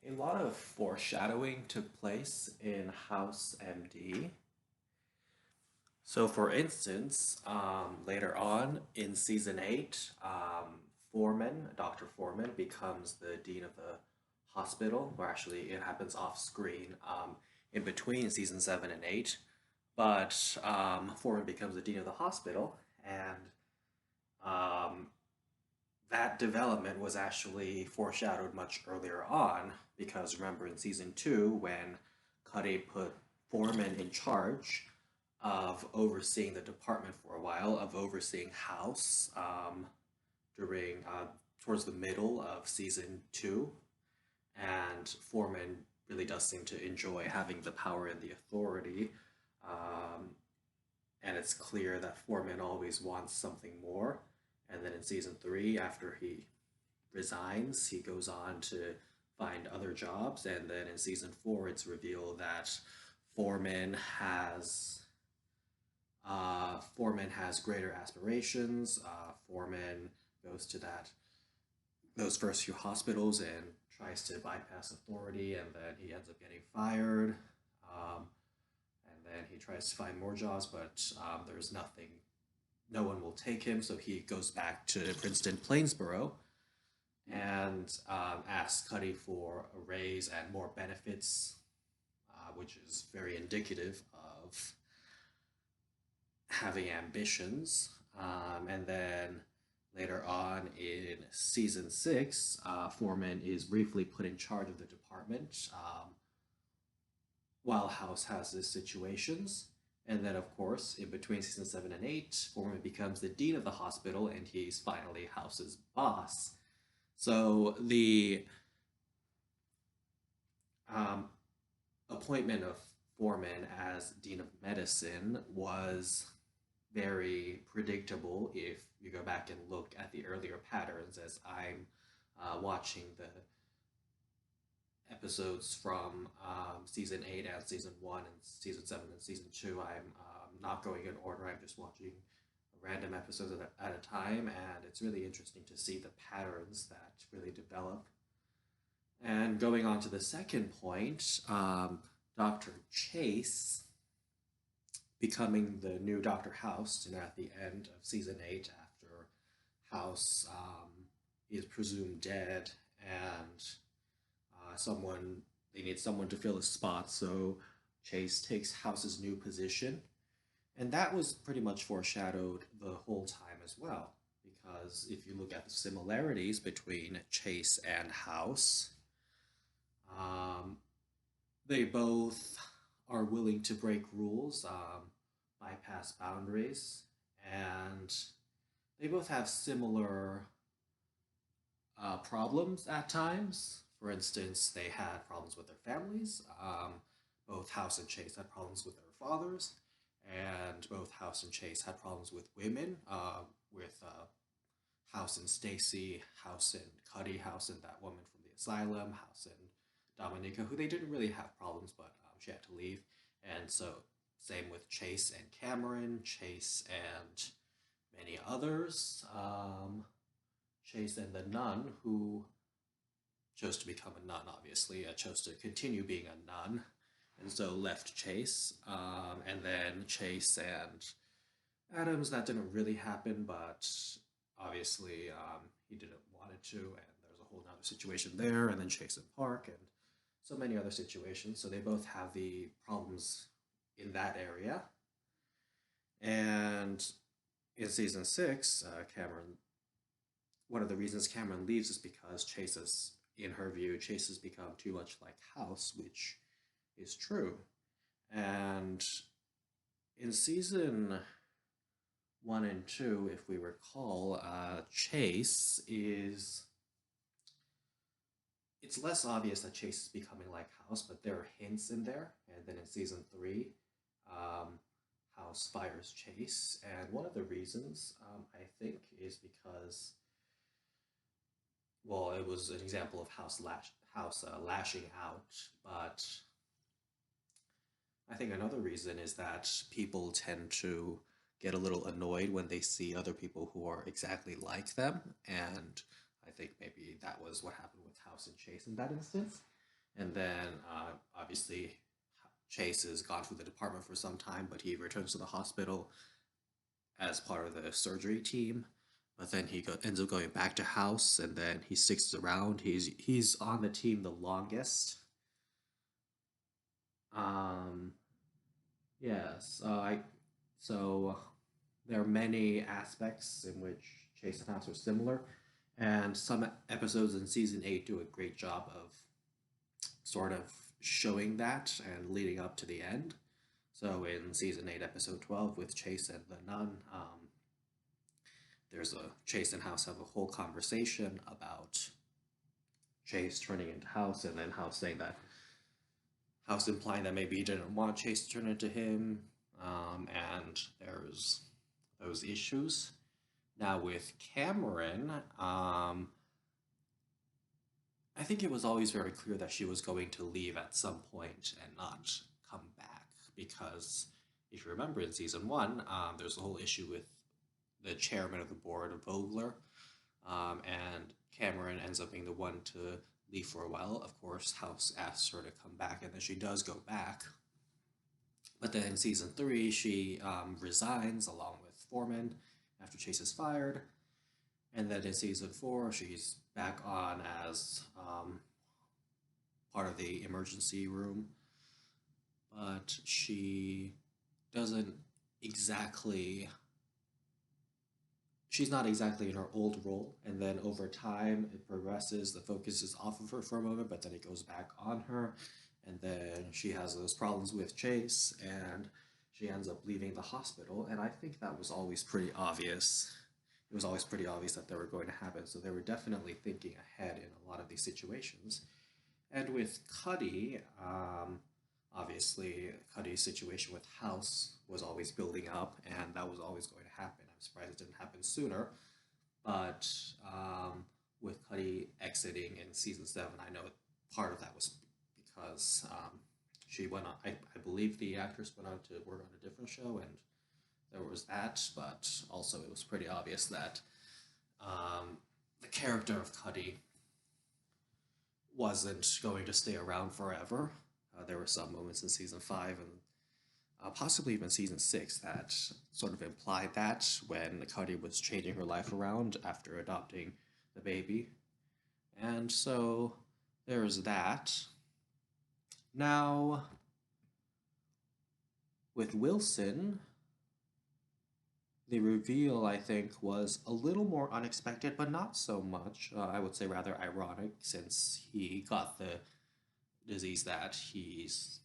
A lot of foreshadowing took place in House MD. So, for instance, later on in season 8, Dr. Foreman becomes the dean of the hospital, or actually, it happens off screen in between season 7 and 8. But Foreman becomes the dean of the hospital, and um, that development was actually foreshadowed much earlier on because remember in season 2 when Cuddy put Foreman in charge of overseeing the department for a while, of overseeing House during towards the middle of season 2, and Foreman really does seem to enjoy having the power and the authority. Um, and it's clear that Foreman always wants something more. And then in season 3, after he resigns, he goes on to find other jobs. And then in season 4, it's revealed that Foreman has Foreman has greater aspirations. Foreman goes to those first few hospitals and tries to bypass authority, and then he ends up getting fired. Um, and then he tries to find more jobs, but there's nothing. No one will take him, so he goes back to Princeton Plainsboro and asks Cuddy for a raise and more benefits, which is very indicative of having ambitions. And then later on in season 6, Foreman is briefly put in charge of the department while House has his situations. And then, of course, in between season 7 and 8, Foreman becomes the dean of the hospital and he's finally House's boss. So the um, appointment of Foreman as dean of medicine was very predictable if you go back and look at the earlier patterns as I'm watching the episodes from season 8 and season 1 and season 7 and season 2. I'm not going in order, I'm just watching random episodes at a time, and it's really interesting to see the patterns that really develop. And going on to the second point, Dr. Chase becoming the new Dr. House, and at the end of season 8, after House is presumed dead, and someone they need someone to fill his spot, so Chase takes House's new position, and that was pretty much foreshadowed the whole time as well. Because if you look at the similarities between Chase and House, um, they both are willing to break rules, bypass boundaries, and they both have similar problems at times. For instance, they had problems with their families. Both House and Chase had problems with their fathers, and both House and Chase had problems with women, with House and Stacy, House and Cuddy, House and that woman from the asylum, House and Dominica, who they didn't really have problems, but she had to leave. And so, same with Chase and Cameron, Chase and many others. Chase and the nun, who chose to become a nun, obviously, chose to continue being a nun, and so left Chase. And then Chase and Adams, that didn't really happen, but obviously he didn't want it to, and there's a whole other situation there, and then Chase and Park, and so many other situations. So they both have the problems in that area. And in season 6, Cameron, one of the reasons Cameron leaves is because Chase has, in her view, Chase has become too much like House, which is true. And in season 1 and 2, if we recall, Chase is. It's less obvious that Chase is becoming like House, but there are hints in there. And then in season 3, um, House fires Chase. And one of the reasons, I think, is because, well, it was an example of House lashing out, but I think another reason is that people tend to get a little annoyed when they see other people who are exactly like them, and I think maybe that was what happened with House and Chase in that instance. And then obviously Chase has gone through the department for some time, but he returns to the hospital as part of the surgery team. But then ends up going back to House, and then he sticks around. He's on the team the longest. Um, yes, so there are many aspects in which Chase and House are similar, and some episodes in season 8 do a great job of sort of showing that and leading up to the end. So in season 8, episode 12, with Chase and the nun, there's a Chase and House have a whole conversation about Chase turning into House, and then House saying that House implying that maybe he didn't want Chase to turn into him, and there's those issues. Now with Cameron, I think it was always very clear that she was going to leave at some point and not come back because if you remember in season 1, there's a whole issue with the chairman of the board of Vogler, and Cameron ends up being the one to leave for a while. Of course, House asks her to come back, and then she does go back. But then in season 3, she resigns along with Foreman after Chase is fired. And then in season 4, she's back on as part of the emergency room. But she doesn't exactly. She's not exactly in her old role. And then over time, it progresses. The focus is off of her for a moment, but then it goes back on her. And then she has those problems with Chase, and she ends up leaving the hospital. And I think that was always pretty obvious. It was always pretty obvious that they were going to happen. So they were definitely thinking ahead in a lot of these situations. And with Cuddy, obviously, Cuddy's situation with House was always building up, and that was always going to happen. I'm surprised it didn't happen sooner. But with Cuddy exiting in season 7, I know part of that was because she went on, I believe the actress went on to work on a different show, and there was that, but also it was pretty obvious that the character of Cuddy wasn't going to stay around forever. There were some moments in season 5 and possibly even season 6 that sort of implied that when Cuddy was changing her life around after adopting the baby. And so there's that. Now, with Wilson, the reveal, I think, was a little more unexpected, but not so much. I would say rather ironic, since he got the disease that he's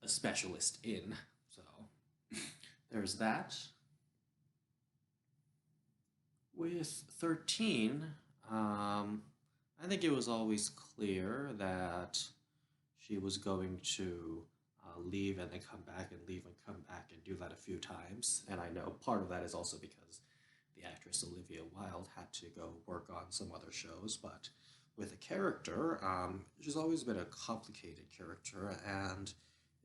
a specialist in. So there's that. With 13, I think it was always clear that she was going to leave and then come back and leave and come back and do that a few times. And I know part of that is also because the actress Olivia Wilde had to go work on some other shows. But with a character, she's always been a complicated character, and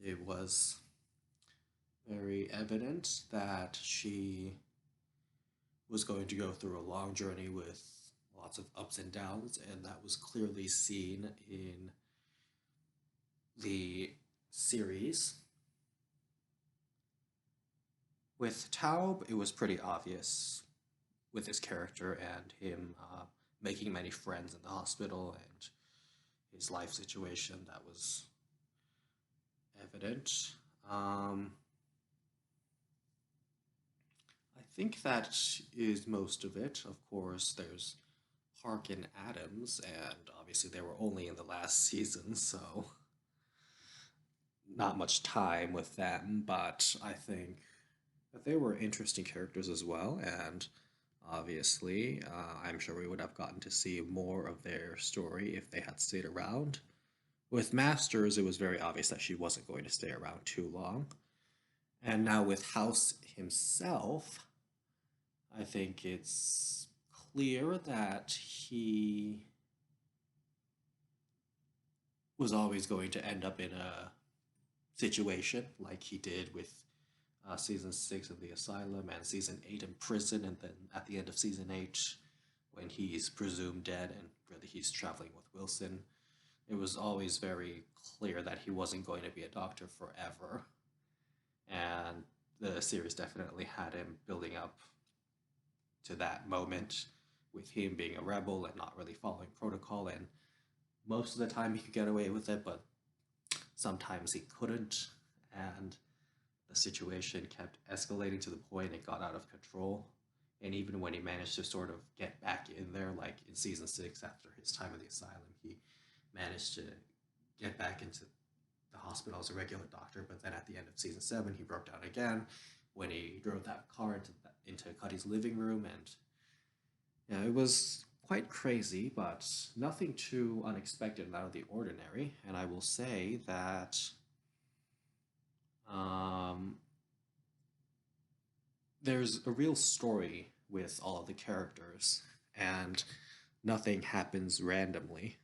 it was very evident that she was going to go through a long journey with lots of ups and downs, and that was clearly seen in the series. With Taub, it was pretty obvious with his character and him making many friends in the hospital and his life situation. That was evident. I think that is most of it. Of course, there's Park and Adams, and obviously they were only in the last season, so not much time with them, but I think that they were interesting characters as well, and obviously, I'm sure we would have gotten to see more of their story if they had stayed around. With Masters, it was very obvious that she wasn't going to stay around too long. And now with House himself, I think it's clear that he was always going to end up in a situation like he did with season 6 of the asylum and season 8 in prison, and then at the end of season 8 when he's presumed dead and really he's traveling with Wilson. it was always very clear that he wasn't going to be a doctor forever. And the series definitely had him building up to that moment with him being a rebel and not really following protocol. And most of the time he could get away with it, but sometimes he couldn't. And the situation kept escalating to the point it got out of control. And even when he managed to sort of get back in there, like in season 6, after his time in the asylum, he managed to get back into the hospital as a regular doctor. But then at the end of season 7, he broke down again when he drove that car into Cuddy's living room. And yeah, it was quite crazy, but nothing too unexpected and out of the ordinary. And I will say that um, there's a real story with all of the characters, and nothing happens randomly.